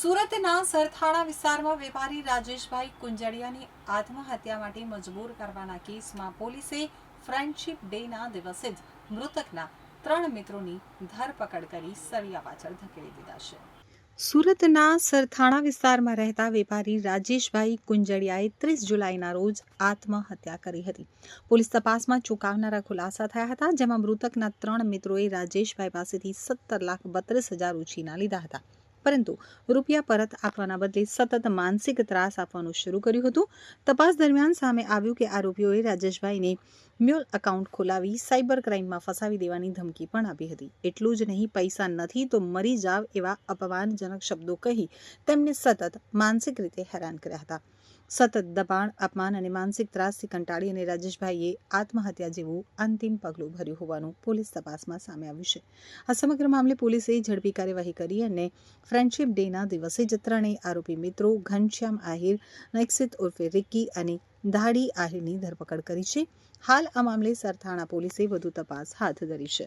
સુરતના સરથાણા વિસ્તારમાં વેપારી રાજેશભાઈ કુંજડિયાની આત્મહત્યા માટે મજબૂર કરવાના કેસમાં પોલીસે ફ્રેન્ડશિપ ડેના દિવસે જ મૃતકના 3 મિત્રોની ધરપકડ કરી સળિયા પાછળ ધકેલી દીધા છે। સુરતના સરથાણા વિસ્તારમાં રહેતા વેપારી રાજેશભાઈ કુંજડિયાએ 30 જુલાઈના રોજ આત્મહત્યા કરી હતી। પોલીસ તપાસમાં ચોંકાવનારા ખુલાસા થયા હતા, જેમાં મૃતકના 3 મિત્રોએ રાજેશભાઈ પાસેથી 17,32,000 ઉછીના લીધા હતા, પરંતુ રૂપિયા પરત આપવાના બદલે સતત માનસિક ત્રાસ આપવાનું શરૂ કર્યું હતું। તપાસ દરમિયાન સામે આવ્યું કે આરોપીઓએ રાજેશભાઈને મ્યુલ એકાઉન્ટ ખોલાવી સાયબર ક્રાઇમમાં ફસાવી દેવાની ધમકી પણ આપી હતી। એટલું જ નહીં, પૈસા નથી તો મરી જાવ એવા અપમાનજનક શબ્દો કહી તેમને સતત માનસિક રીતે હેરાન કર્યા હતા। સતત દબાણ, અપમાન અને માનસિક ત્રાસથી કંટાળી અને રાજેશભાઈએ આત્મહત્યા જેવું અંતિમ પગલું ભર્યું હોવાનું પોલીસ તપાસમાં સામે આવ્યું છે। આ સમગ્ર મામલે પોલીસે ઝડપી કાર્યવાહી કરી અને ફ્રેન્ડશિપ ડેના દિવસે જ 3 આરોપી મિત્રો ઘનશ્યામ આહિર, નૈક્ષિત ઉર્ફે રિક્કી અને દાઢી આહિરની ધરપકડ કરી છે। હાલ આ મામલે સરથાણા પોલીસે વધુ તપાસ હાથ ધરી છે।